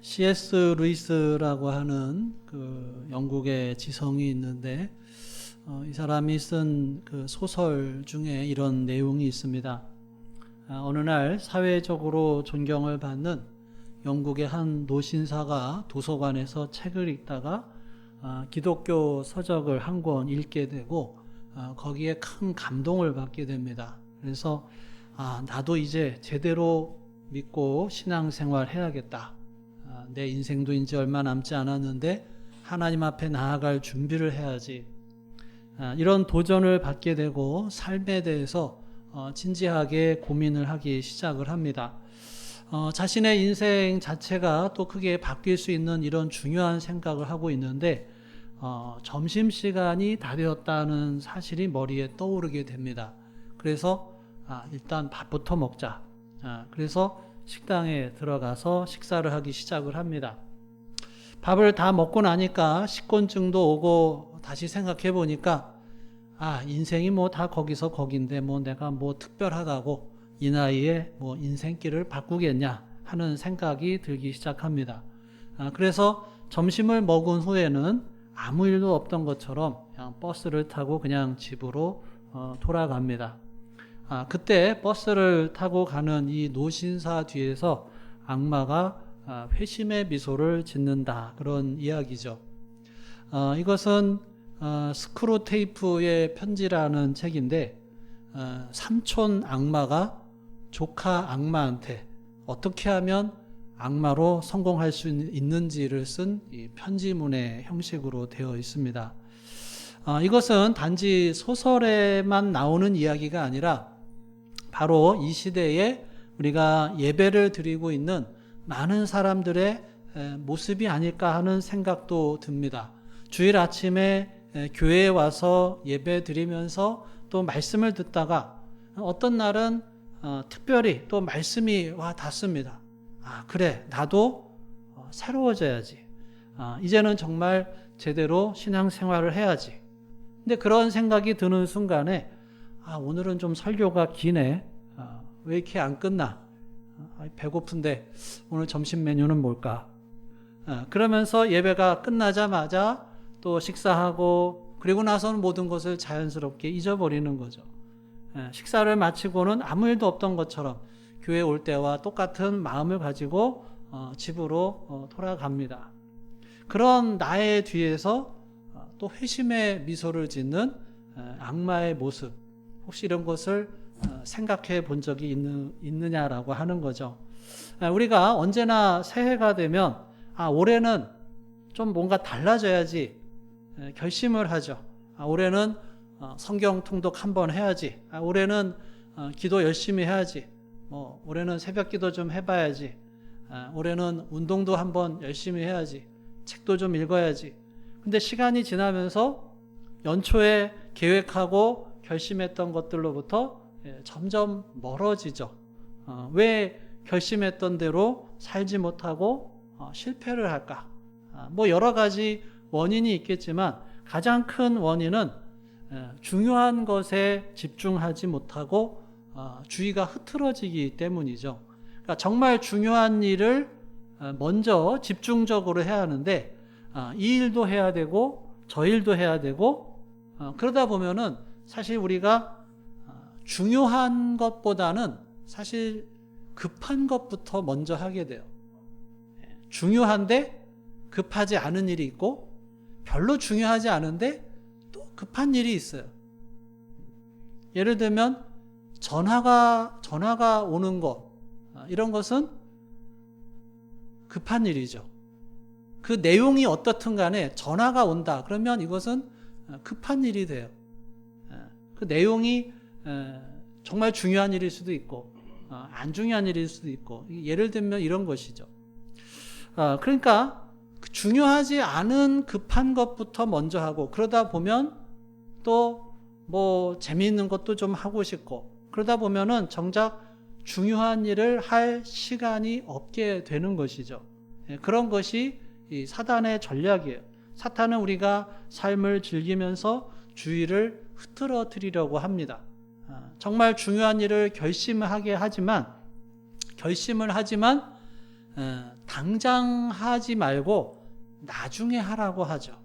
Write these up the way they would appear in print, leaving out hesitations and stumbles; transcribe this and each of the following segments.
C.S. 루이스라고 하는 그 영국의 지성이 있는데 이 사람이 쓴 그 소설 중에 이런 내용이 있습니다. 어느 날 사회적으로 존경을 받는 영국의 한 노신사가 도서관에서 책을 읽다가 기독교 서적을 한 권 읽게 되고 거기에 큰 감동을 받게 됩니다. 그래서 나도 이제 제대로 믿고 신앙생활 해야겠다. 내 인생도 이제 얼마 남지 않았는데 하나님 앞에 나아갈 준비를 해야지. 이런 도전을 받게 되고 삶에 대해서 진지하게 고민을 하기 시작을 합니다. 자신의 인생 자체가 또 크게 바뀔 수 있는 이런 중요한 생각을 하고 있는데 점심시간이 다 되었다는 사실이 머리에 떠오르게 됩니다. 그래서 일단 밥부터 먹자. 그래서 식당에 들어가서 식사를 하기 시작을 합니다. 밥을 다 먹고 나니까 식곤증도 오고 다시 생각해 보니까 인생이 뭐 다 거기서 거긴데 뭐 내가 뭐 특별하다고 이 나이에 뭐 인생길을 바꾸겠냐 하는 생각이 들기 시작합니다. 그래서 점심을 먹은 후에는 아무 일도 없던 것처럼 그냥 버스를 타고 그냥 집으로 돌아갑니다. 그때 버스를 타고 가는 이 노신사 뒤에서 악마가 회심의 미소를 짓는다, 그런 이야기죠. 이것은 스크루테이프의 편지라는 책인데 삼촌 악마가 조카 악마한테 어떻게 하면 악마로 성공할 수 있는지를 쓴 이 편지문의 형식으로 되어 있습니다. 이것은 단지 소설에만 나오는 이야기가 아니라 바로 이 시대에 우리가 예배를 드리고 있는 많은 사람들의 모습이 아닐까 하는 생각도 듭니다. 주일 아침에 교회에 와서 예배 드리면서 또 말씀을 듣다가 어떤 날은 특별히 또 말씀이 와 닿습니다. 그래, 나도 새로워져야지. 이제는 정말 제대로 신앙생활을 해야지. 근데 그런 생각이 드는 순간에 오늘은 좀 설교가 기네. 왜 이렇게 안 끝나? 배고픈데 오늘 점심 메뉴는 뭘까? 그러면서 예배가 끝나자마자 또 식사하고 그리고 나서는 모든 것을 자연스럽게 잊어버리는 거죠. 식사를 마치고는 아무 일도 없던 것처럼 교회 올 때와 똑같은 마음을 가지고 집으로 돌아갑니다. 그런 나의 뒤에서 또 회심의 미소를 짓는 악마의 모습, 혹시 이런 것을 생각해 본 적이 있느냐라고 하는 거죠. 우리가 언제나 새해가 되면 올해는 좀 뭔가 달라져야지 결심을 하죠. 올해는 성경 통독 한번 해야지. 올해는 기도 열심히 해야지. 올해는 새벽 기도 좀 해봐야지. 올해는 운동도 한번 열심히 해야지. 책도 좀 읽어야지. 근데 시간이 지나면서 연초에 계획하고 결심했던 것들로부터 점점 멀어지죠. 왜 결심했던 대로 살지 못하고 실패를 할까? 뭐 여러 가지 원인이 있겠지만 가장 큰 원인은 중요한 것에 집중하지 못하고 주의가 흐트러지기 때문이죠. 그러니까 정말 중요한 일을 먼저 집중적으로 해야 하는데 이 일도 해야 되고 저 일도 해야 되고 그러다 보면은 사실 우리가 중요한 것보다는 사실 급한 것부터 먼저 하게 돼요. 중요한데 급하지 않은 일이 있고 별로 중요하지 않은데 또 급한 일이 있어요. 예를 들면 전화가 오는 것, 이런 것은 급한 일이죠. 그 내용이 어떻든 간에 전화가 온다 그러면 이것은 급한 일이 돼요. 그 내용이 정말 중요한 일일 수도 있고 안 중요한 일일 수도 있고, 예를 들면 이런 것이죠. 그러니까 중요하지 않은 급한 것부터 먼저 하고 그러다 보면 또 뭐 재미있는 것도 좀 하고 싶고 그러다 보면은 정작 중요한 일을 할 시간이 없게 되는 것이죠. 그런 것이 이 사단의 전략이에요. 사탄은 우리가 삶을 즐기면서 주의를 흐트러뜨리려고 합니다. 정말 중요한 일을 결심을 하지만 당장 하지 말고 나중에 하라고 하죠.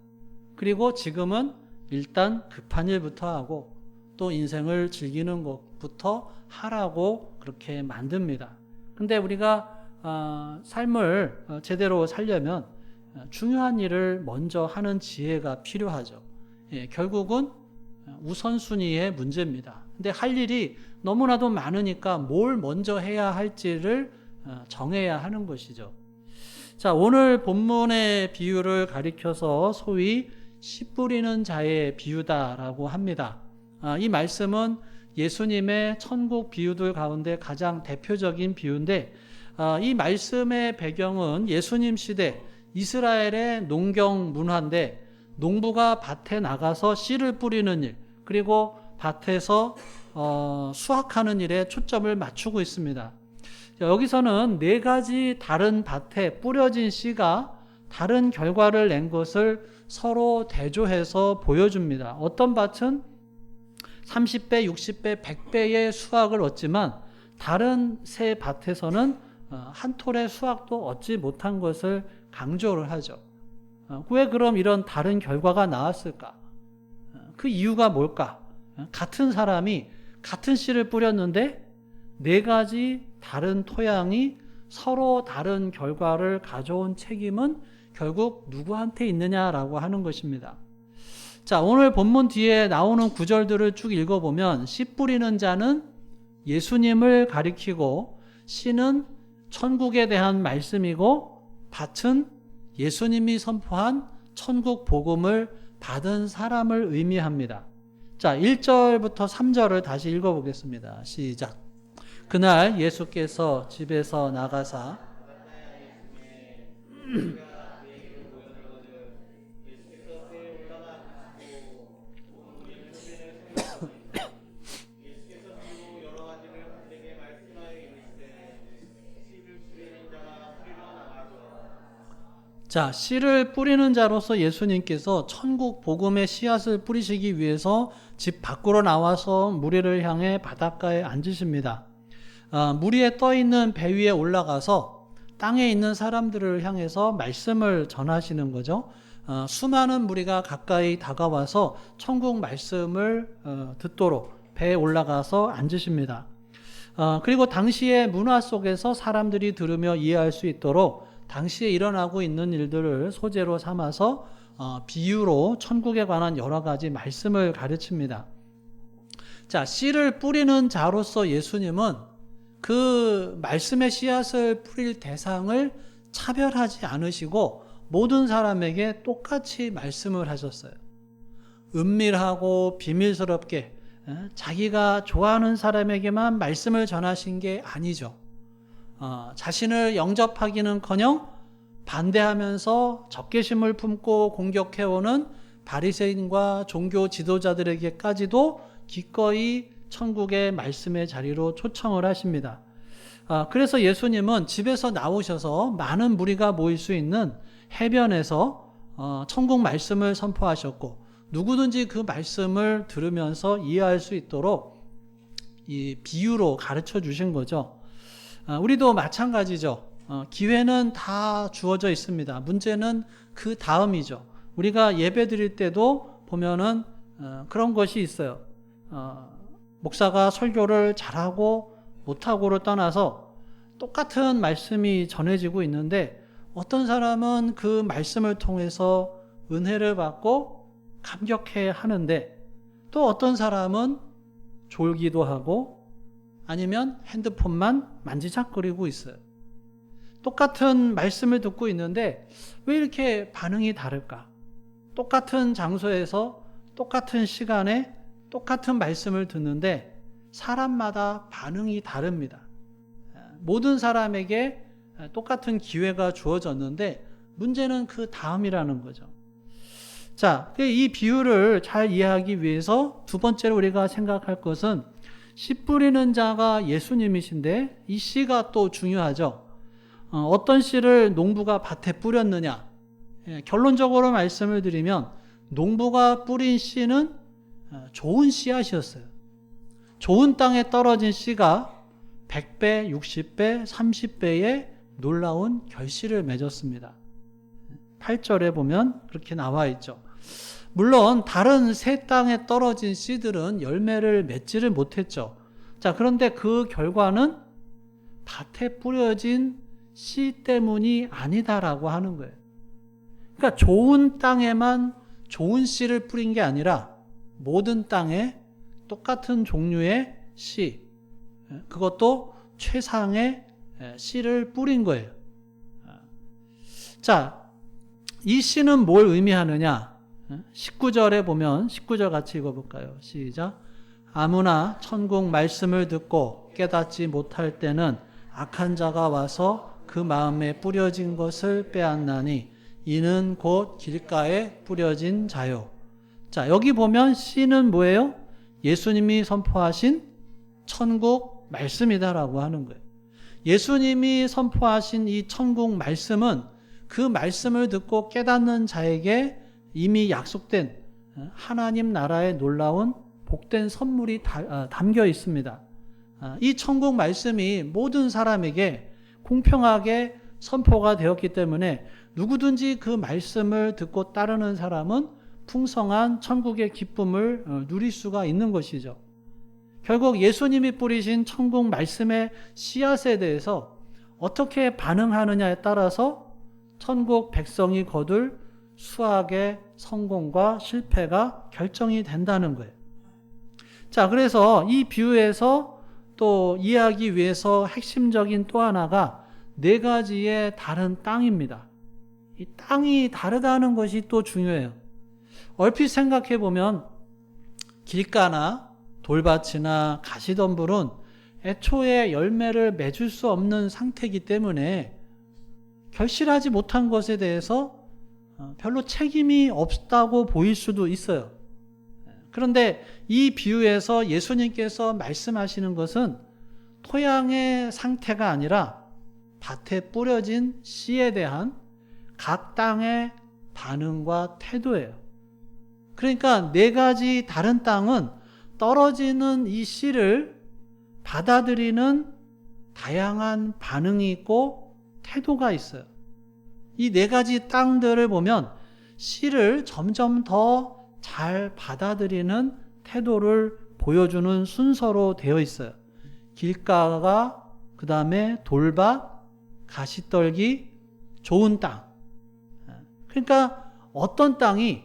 그리고 지금은 일단 급한 일부터 하고 또 인생을 즐기는 것부터 하라고 그렇게 만듭니다. 근데 우리가 삶을 제대로 살려면 중요한 일을 먼저 하는 지혜가 필요하죠. 결국은 우선순위의 문제입니다. 근데 할 일이 너무나도 많으니까 뭘 먼저 해야 할지를 정해야 하는 것이죠. 자, 오늘 본문의 비유를 가리켜서 소위 씨 뿌리는 자의 비유다라고 합니다. 이 말씀은 예수님의 천국 비유들 가운데 가장 대표적인 비유인데, 이 말씀의 배경은 예수님 시대 이스라엘의 농경 문화인데, 농부가 밭에 나가서 씨를 뿌리는 일, 그리고 밭에서 수확하는 일에 초점을 맞추고 있습니다. 여기서는 4가지 다른 밭에 뿌려진 씨가 다른 결과를 낸 것을 서로 대조해서 보여줍니다. 어떤 밭은 30배, 60배, 100배의 수확을 얻지만 다른 새 밭에서는 한 톨의 수확도 얻지 못한 것을 강조를 하죠. 왜 그럼 이런 다른 결과가 나왔을까? 그 이유가 뭘까? 같은 사람이 같은 씨를 뿌렸는데 4가지 다른 토양이 서로 다른 결과를 가져온 책임은 결국 누구한테 있느냐라고 하는 것입니다. 자, 오늘 본문 뒤에 나오는 구절들을 쭉 읽어보면 씨 뿌리는 자는 예수님을 가리키고 씨는 천국에 대한 말씀이고 밭은 예수님이 선포한 천국 복음을 받은 사람을 의미합니다. 자, 1절부터 3절을 다시 읽어보겠습니다. 시작. 그날 예수께서 집에서 나가사 자, 씨를 뿌리는 자로서 예수님께서 천국 복음의 씨앗을 뿌리시기 위해서 집 밖으로 나와서 무리를 향해 바닷가에 앉으십니다. 물 위에 떠 있는 배 위에 올라가서 땅에 있는 사람들을 향해서 말씀을 전하시는 거죠. 수많은 무리가 가까이 다가와서 천국 말씀을 듣도록 배에 올라가서 앉으십니다. 그리고 당시의 문화 속에서 사람들이 들으며 이해할 수 있도록 당시에 일어나고 있는 일들을 소재로 삼아서 비유로 천국에 관한 여러 가지 말씀을 가르칩니다. 자, 씨를 뿌리는 자로서 예수님은 그 말씀의 씨앗을 뿌릴 대상을 차별하지 않으시고 모든 사람에게 똑같이 말씀을 하셨어요. 은밀하고 비밀스럽게 자기가 좋아하는 사람에게만 말씀을 전하신 게 아니죠. 자신을 영접하기는커녕 반대하면서 적개심을 품고 공격해오는 바리새인과 종교 지도자들에게까지도 기꺼이 천국의 말씀의 자리로 초청을 하십니다. 그래서 예수님은 집에서 나오셔서 많은 무리가 모일 수 있는 해변에서 천국 말씀을 선포하셨고 누구든지 그 말씀을 들으면서 이해할 수 있도록 이 비유로 가르쳐 주신 거죠. 우리도 마찬가지죠. 기회는 다 주어져 있습니다. 문제는 그 다음이죠. 우리가 예배 드릴 때도 보면은 그런 것이 있어요. 목사가 설교를 잘하고 못하고를 떠나서 똑같은 말씀이 전해지고 있는데 어떤 사람은 그 말씀을 통해서 은혜를 받고 감격해 하는데 또 어떤 사람은 졸기도 하고 아니면 핸드폰만 만지작거리고 있어요. 똑같은 말씀을 듣고 있는데 왜 이렇게 반응이 다를까? 똑같은 장소에서 똑같은 시간에 똑같은 말씀을 듣는데 사람마다 반응이 다릅니다. 모든 사람에게 똑같은 기회가 주어졌는데 문제는 그 다음이라는 거죠. 자, 이 비유를 잘 이해하기 위해서 두 번째로 우리가 생각할 것은 씨 뿌리는 자가 예수님이신데 이 씨가 또 중요하죠. 어떤 씨를 농부가 밭에 뿌렸느냐. 결론적으로 말씀을 드리면 농부가 뿌린 씨는 좋은 씨앗이었어요. 좋은 땅에 떨어진 씨가 100배, 60배, 30배의 놀라운 결실을 맺었습니다. 8절에 보면 그렇게 나와 있죠. 물론 다른 새 땅에 떨어진 씨들은 열매를 맺지를 못했죠. 자, 그런데 그 결과는 밭에 뿌려진 씨 때문이 아니다라고 하는 거예요. 그러니까 좋은 땅에만 좋은 씨를 뿌린 게 아니라 모든 땅에 똑같은 종류의 씨, 그것도 최상의 씨를 뿌린 거예요. 자, 이 씨는 뭘 의미하느냐? 19절에 보면 19절 같이 읽어볼까요? 시작. 아무나 천국 말씀을 듣고 깨닫지 못할 때는 악한 자가 와서 그 마음에 뿌려진 것을 빼앗나니 이는 곧 길가에 뿌려진 자요. 자, 여기 보면 씨는 뭐예요? 예수님이 선포하신 천국 말씀이다라고 하는 거예요. 예수님이 선포하신 이 천국 말씀은 그 말씀을 듣고 깨닫는 자에게 이미 약속된 하나님 나라의 놀라운 복된 선물이 담겨 있습니다. 이 천국 말씀이 모든 사람에게 공평하게 선포가 되었기 때문에 누구든지 그 말씀을 듣고 따르는 사람은 풍성한 천국의 기쁨을 누릴 수가 있는 것이죠. 결국 예수님이 뿌리신 천국 말씀의 씨앗에 대해서 어떻게 반응하느냐에 따라서 천국 백성이 거둘 수학의 성공과 실패가 결정이 된다는 거예요. 자, 그래서 이 비유에서 또 이해하기 위해서 핵심적인 또 하나가 4가지의 다른 땅입니다. 이 땅이 다르다는 것이 또 중요해요. 얼핏 생각해 보면 길가나 돌밭이나 가시덤불은 애초에 열매를 맺을 수 없는 상태이기 때문에 결실하지 못한 것에 대해서 별로 책임이 없다고 보일 수도 있어요. 그런데 이 비유에서 예수님께서 말씀하시는 것은 토양의 상태가 아니라 밭에 뿌려진 씨에 대한 각 땅의 반응과 태도예요. 그러니까 4가지 다른 땅은 떨어지는 이 씨를 받아들이는 다양한 반응이 있고 태도가 있어요. 이 4가지 땅들을 보면 씨를 점점 더 잘 받아들이는 태도를 보여주는 순서로 되어 있어요. 길가가, 그 다음에 돌밭, 가시떨기, 좋은 땅. 그러니까 어떤 땅이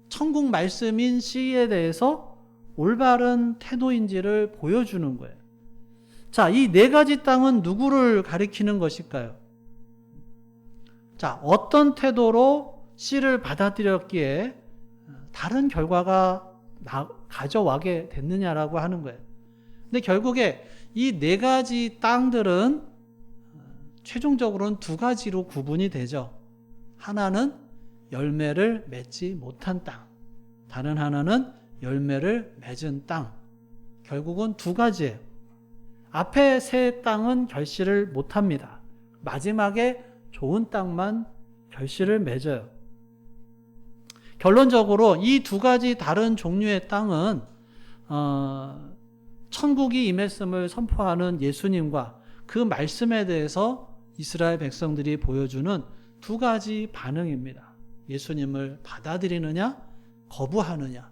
천국 말씀인 씨에 대해서 올바른 태도인지를 보여주는 거예요. 자, 이 4가지 땅은 누구를 가리키는 것일까요? 자, 어떤 태도로 씨를 받아들였기에 다른 결과가 가져와게 됐느냐라고 하는 거예요. 근데 결국에 이 4가지 땅들은 최종적으로는 2가지로 구분이 되죠. 하나는 열매를 맺지 못한 땅, 다른 하나는 열매를 맺은 땅. 결국은 2가지예요. 앞에 3 땅은 결실을 못합니다. 마지막에 좋은 땅만 결실을 맺어요. 결론적으로 이 2가지 다른 종류의 땅은 천국이 임했음을 선포하는 예수님과 그 말씀에 대해서 이스라엘 백성들이 보여주는 2가지 반응입니다. 예수님을 받아들이느냐, 거부하느냐.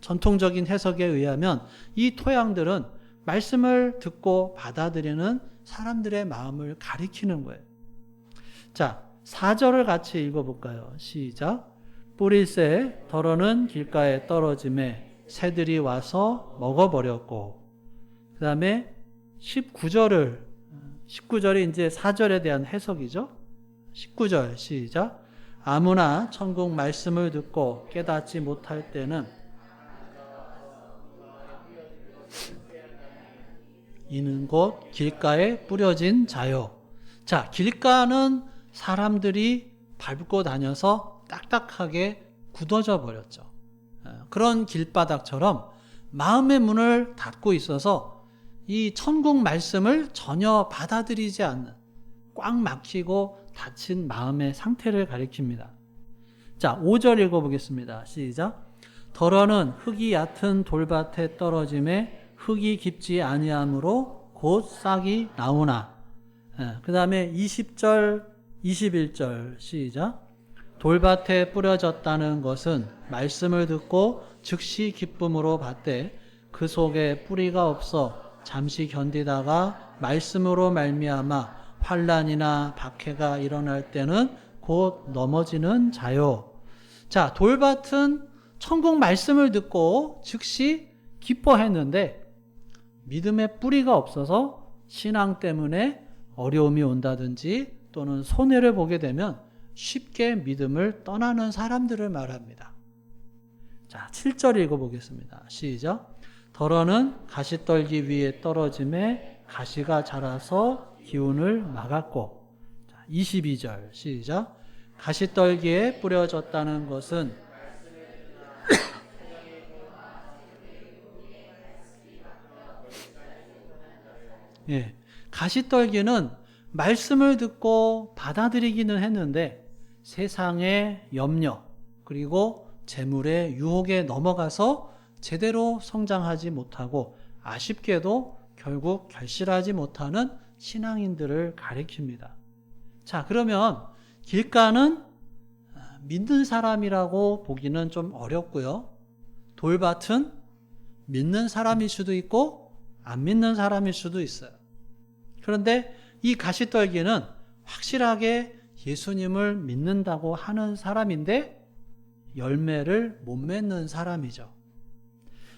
전통적인 해석에 의하면 이 토양들은 말씀을 듣고 받아들이는 사람들의 마음을 가리키는 거예요. 자, 4절을 같이 읽어볼까요? 시작. 뿌릴새 덜어는 길가에 떨어짐에 새들이 와서 먹어버렸고, 그 다음에 19절이 이제 4절에 대한 해석이죠. 19절 시작. 아무나 천국 말씀을 듣고 깨닫지 못할 때는 이는 곧 길가에 뿌려진 자요. 자, 길가는 사람들이 밟고 다녀서 딱딱하게 굳어져 버렸죠. 그런 길바닥처럼 마음의 문을 닫고 있어서 이 천국 말씀을 전혀 받아들이지 않는 꽉 막히고 닫힌 마음의 상태를 가리킵니다. 자, 5절 읽어보겠습니다. 시작. 덜어는 흙이 얕은 돌밭에 떨어짐에 흙이 깊지 아니하므로 곧 싹이 나오나. 그 다음에 20절, 21절 시작. 돌밭에 뿌려졌다는 것은 말씀을 듣고 즉시 기쁨으로 받되 그 속에 뿌리가 없어 잠시 견디다가 말씀으로 말미암아 환난이나 박해가 일어날 때는 곧 넘어지는 자요. 자, 돌밭은 천국 말씀을 듣고 즉시 기뻐했는데 믿음의 뿌리가 없어서 신앙 때문에 어려움이 온다든지 또는 손해를 보게 되면 쉽게 믿음을 떠나는 사람들을 말합니다. 자, 7절 읽어보겠습니다. 시작. 더러는 가시떨기 위에 떨어짐에 가시가 자라서 기운을 막았고. 자, 22절 시작. 가시떨기에 뿌려졌다는 것은 예, 가시떨기는 말씀을 듣고 받아들이기는 했는데 세상의 염려 그리고 재물의 유혹에 넘어가서 제대로 성장하지 못하고 아쉽게도 결국 결실하지 못하는 신앙인들을 가리킵니다. 자, 그러면 길가는 믿는 사람이라고 보기는 좀 어렵고요. 돌밭은 믿는 사람일 수도 있고 안 믿는 사람일 수도 있어요. 그런데 이 가시떨기는 확실하게 예수님을 믿는다고 하는 사람인데 열매를 못 맺는 사람이죠.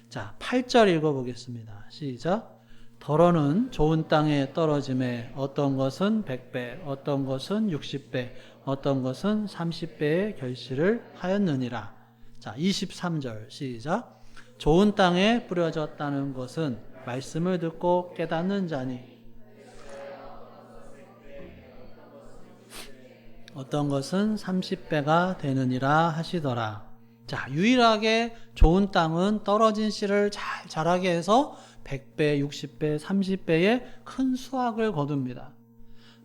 자, 8절 읽어보겠습니다. 시작. 더러는 좋은 땅에 떨어짐에 어떤 것은 100배, 어떤 것은 60배, 어떤 것은 30배의 결실을 하였느니라. 자, 23절 시작. 좋은 땅에 뿌려졌다는 것은 말씀을 듣고 깨닫는 자니 어떤 것은 30배가 되느니라 하시더라. 자, 유일하게 좋은 땅은 떨어진 씨를 잘 자라게 해서 100배, 60배, 30배의 큰 수확을 거둡니다.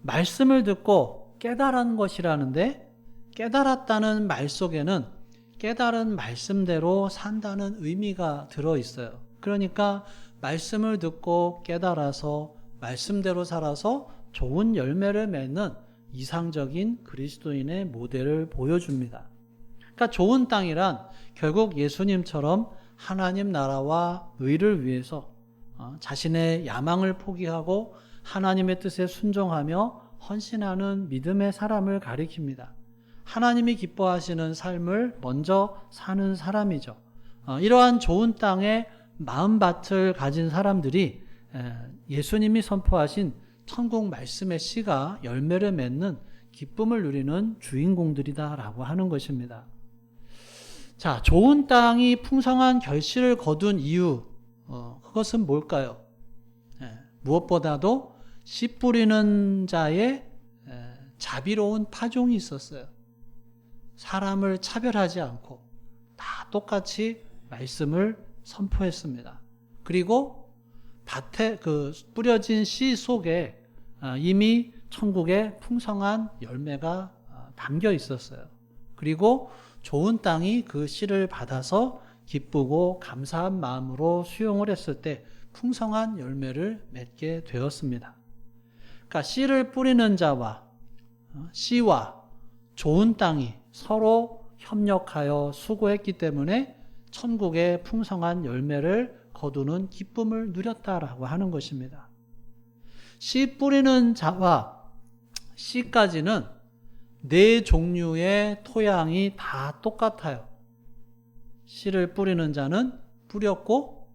말씀을 듣고 깨달은 것이라는데 깨달았다는 말 속에는 깨달은 말씀대로 산다는 의미가 들어있어요. 그러니까 말씀을 듣고 깨달아서 말씀대로 살아서 좋은 열매를 맺는 이상적인 그리스도인의 모델을 보여줍니다. 그러니까 좋은 땅이란 결국 예수님처럼 하나님 나라와 의를 위해서 자신의 야망을 포기하고 하나님의 뜻에 순종하며 헌신하는 믿음의 사람을 가리킵니다. 하나님이 기뻐하시는 삶을 먼저 사는 사람이죠. 이러한 좋은 땅에 마음밭을 가진 사람들이 예수님이 선포하신 천국 말씀의 씨가 열매를 맺는 기쁨을 누리는 주인공들이다라고 하는 것입니다. 자, 좋은 땅이 풍성한 결실을 거둔 이유, 그것은 뭘까요? 무엇보다도 씨 뿌리는 자의 자비로운 파종이 있었어요. 사람을 차별하지 않고 다 똑같이 말씀을 선포했습니다. 그리고 밭에 그 뿌려진 씨 속에 이미 천국의 풍성한 열매가 담겨 있었어요. 그리고 좋은 땅이 그 씨를 받아서 기쁘고 감사한 마음으로 수용을 했을 때 풍성한 열매를 맺게 되었습니다. 그러니까 씨를 뿌리는 자와 씨와 좋은 땅이 서로 협력하여 수고했기 때문에 천국의 풍성한 열매를 거두는 기쁨을 누렸다라고 하는 것입니다. 씨 뿌리는 자와 씨까지는 네 종류의 토양이 다 똑같아요. 씨를 뿌리는 자는 뿌렸고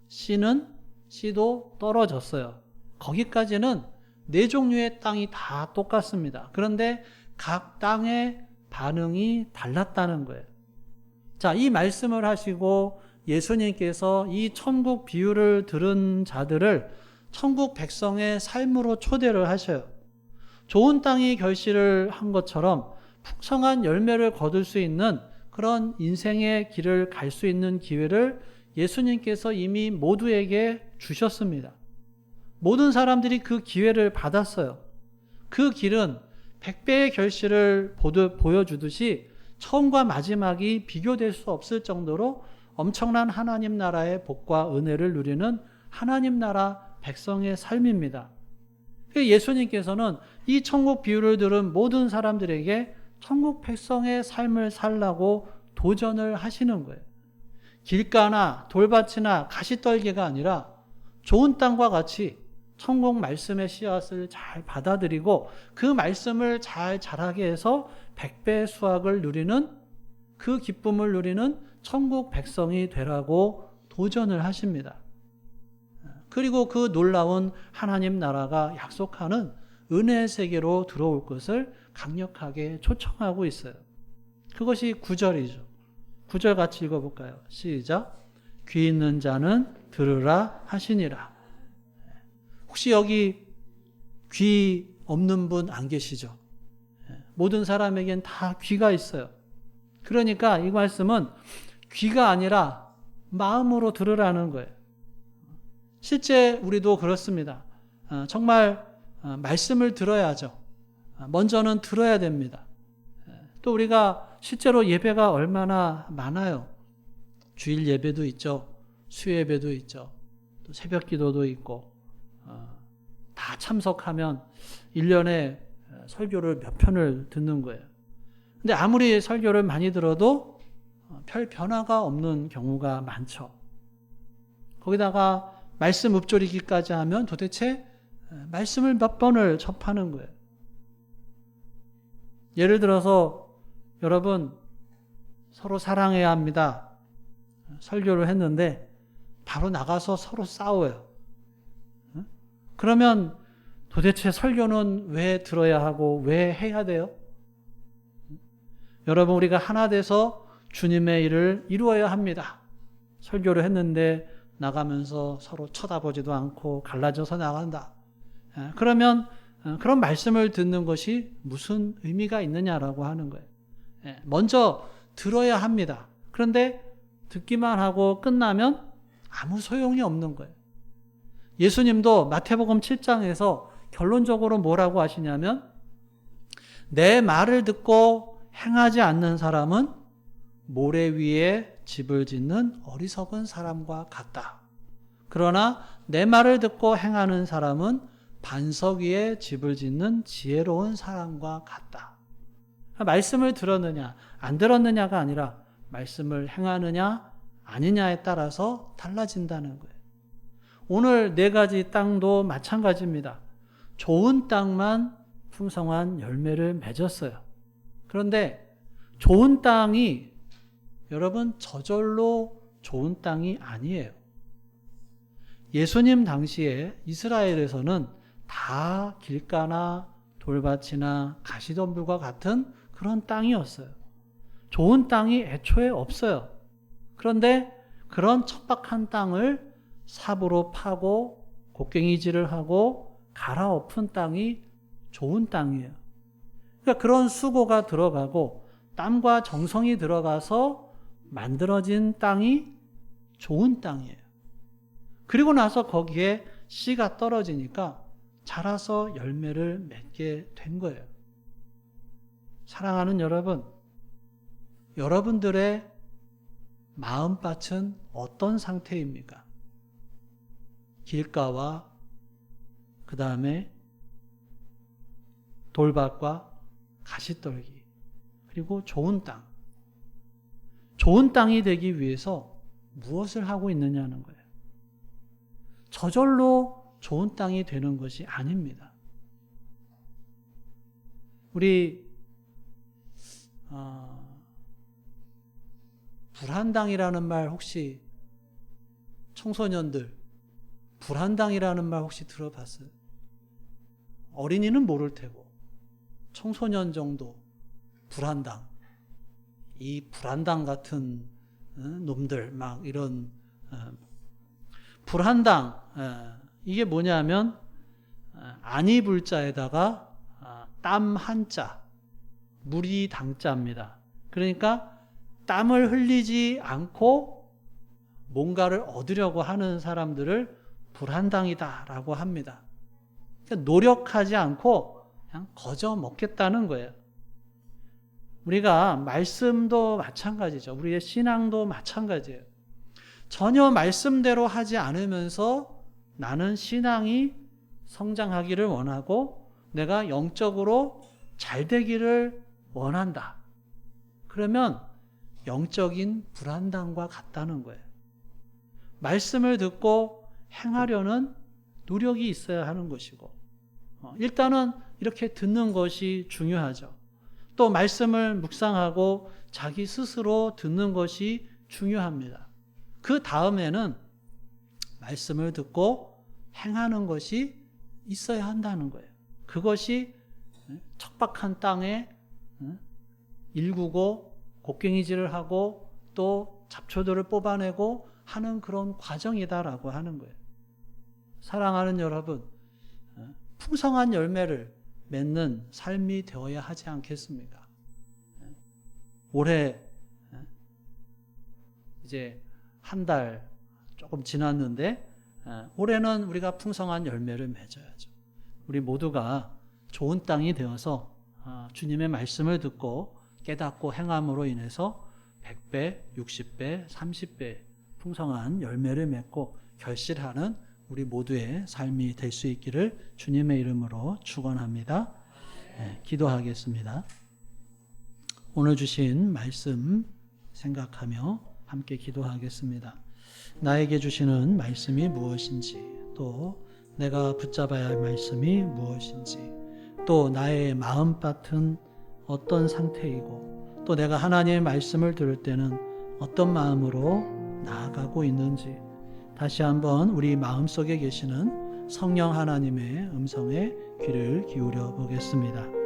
씨도 떨어졌어요. 거기까지는 네 종류의 땅이 다 똑같습니다. 그런데 각 땅의 반응이 달랐다는 거예요. 자, 이 말씀을 하시고 예수님께서 이 천국 비유를 들은 자들을 천국 백성의 삶으로 초대를 하셔요. 좋은 땅이 결실을 한 것처럼 풍성한 열매를 거둘 수 있는 그런 인생의 길을 갈 수 있는 기회를 예수님께서 이미 모두에게 주셨습니다. 모든 사람들이 그 기회를 받았어요. 그 길은 100배의 결실을 보여주듯이 처음과 마지막이 비교될 수 없을 정도로 엄청난 하나님 나라의 복과 은혜를 누리는 하나님 나라 백성의 삶입니다. 예수님께서는 이 천국 비유를 들은 모든 사람들에게 천국 백성의 삶을 살라고 도전을 하시는 거예요. 길가나 돌밭이나 가시떨기가 아니라 좋은 땅과 같이 천국 말씀의 씨앗을 잘 받아들이고 그 말씀을 잘 자라게 해서 100배 수확을 누리는, 그 기쁨을 누리는 천국 백성이 되라고 도전을 하십니다. 그리고 그 놀라운 하나님 나라가 약속하는 은혜의 세계로 들어올 것을 강력하게 초청하고 있어요. 그것이 9절이죠. 9절 같이 읽어볼까요? 시작. 귀 있는 자는 들으라 하시니라. 혹시 여기 귀 없는 분 안 계시죠? 모든 사람에겐 다 귀가 있어요. 그러니까 이 말씀은 귀가 아니라 마음으로 들으라는 거예요. 실제 우리도 그렇습니다. 정말 말씀을 들어야죠. 먼저는 들어야 됩니다. 또 우리가 실제로 예배가 얼마나 많아요. 주일 예배도 있죠. 수요예배도 있죠. 또 새벽 기도도 있고 다 참석하면 1년에 설교를 몇 편을 듣는 거예요. 근데 아무리 설교를 많이 들어도 별 변화가 없는 경우가 많죠. 거기다가 말씀 읊조리기까지 하면 도대체 말씀을 몇 번을 접하는 거예요. 예를 들어서 여러분 서로 사랑해야 합니다. 설교를 했는데 바로 나가서 서로 싸워요. 그러면 도대체 설교는 왜 들어야 하고 왜 해야 돼요? 여러분 우리가 하나 돼서 주님의 일을 이루어야 합니다. 설교를 했는데 나가면서 서로 쳐다보지도 않고 갈라져서 나간다. 그러면 그런 말씀을 듣는 것이 무슨 의미가 있느냐라고 하는 거예요. 먼저 들어야 합니다. 그런데 듣기만 하고 끝나면 아무 소용이 없는 거예요. 예수님도 마태복음 7장에서 결론적으로 뭐라고 하시냐면 내 말을 듣고 행하지 않는 사람은 모래 위에 집을 짓는 어리석은 사람과 같다. 그러나 내 말을 듣고 행하는 사람은 반석 위에 집을 짓는 지혜로운 사람과 같다. 말씀을 들었느냐 안 들었느냐가 아니라 말씀을 행하느냐 아니냐에 따라서 달라진다는 거예요. 오늘 4가지 땅도 마찬가지입니다. 좋은 땅만 풍성한 열매를 맺었어요. 그런데 좋은 땅이 여러분 저절로 좋은 땅이 아니에요. 예수님 당시에 이스라엘에서는 다 길가나 돌밭이나 가시덤불과 같은 그런 땅이었어요. 좋은 땅이 애초에 없어요. 그런데 그런 척박한 땅을 삽으로 파고 곡괭이질을 하고 갈아엎은 땅이 좋은 땅이에요. 그러니까 그런 수고가 들어가고 땀과 정성이 들어가서 만들어진 땅이 좋은 땅이에요. 그리고 나서 거기에 씨가 떨어지니까 자라서 열매를 맺게 된 거예요. 사랑하는 여러분, 여러분들의 마음밭은 어떤 상태입니까? 길가와 그 다음에 돌밭과 가시떨기 그리고 좋은 땅. 좋은 땅이 되기 위해서 무엇을 하고 있느냐는 거예요. 저절로 좋은 땅이 되는 것이 아닙니다. 우리 불한당이라는 말 혹시 청소년들 불한당이라는 말 혹시 들어봤어요? 어린이는 모를 테고 청소년 정도 불한당 이 불한당 같은 놈들 막 이런 불한당 이게 뭐냐면 아니 불자에다가 땀 한자 무리 당자입니다. 그러니까 땀을 흘리지 않고 뭔가를 얻으려고 하는 사람들을 불한당이다라고 합니다. 그러니까 노력하지 않고 그냥 거저 먹겠다는 거예요. 우리가 말씀도 마찬가지죠. 우리의 신앙도 마찬가지예요. 전혀 말씀대로 하지 않으면서 나는 신앙이 성장하기를 원하고 내가 영적으로 잘 되기를 원한다. 그러면 영적인 불안당과 같다는 거예요. 말씀을 듣고 행하려는 노력이 있어야 하는 것이고, 일단은 이렇게 듣는 것이 중요하죠. 또 말씀을 묵상하고 자기 스스로 듣는 것이 중요합니다. 그 다음에는 말씀을 듣고 행하는 것이 있어야 한다는 거예요. 그것이 척박한 땅에 일구고 곡괭이질을 하고 또 잡초들을 뽑아내고 하는 그런 과정이다라고 하는 거예요. 사랑하는 여러분, 풍성한 열매를 맺는 삶이 되어야 하지 않겠습니까? 올해 이제 한 달 조금 지났는데 올해는 우리가 풍성한 열매를 맺어야죠. 우리 모두가 좋은 땅이 되어서 주님의 말씀을 듣고 깨닫고 행함으로 인해서 100배, 60배, 30배 풍성한 열매를 맺고 결실하는 우리 모두의 삶이 될 수 있기를 주님의 이름으로 축원합니다. 기도하겠습니다. 오늘 주신 말씀 생각하며 함께 기도하겠습니다. 나에게 주시는 말씀이 무엇인지, 또 내가 붙잡아야 할 말씀이 무엇인지, 또 나의 마음밭은 어떤 상태이고, 또 내가 하나님의 말씀을 들을 때는 어떤 마음으로 나아가고 있는지 다시 한번 우리 마음속에 계시는 성령 하나님의 음성에 귀를 기울여 보겠습니다.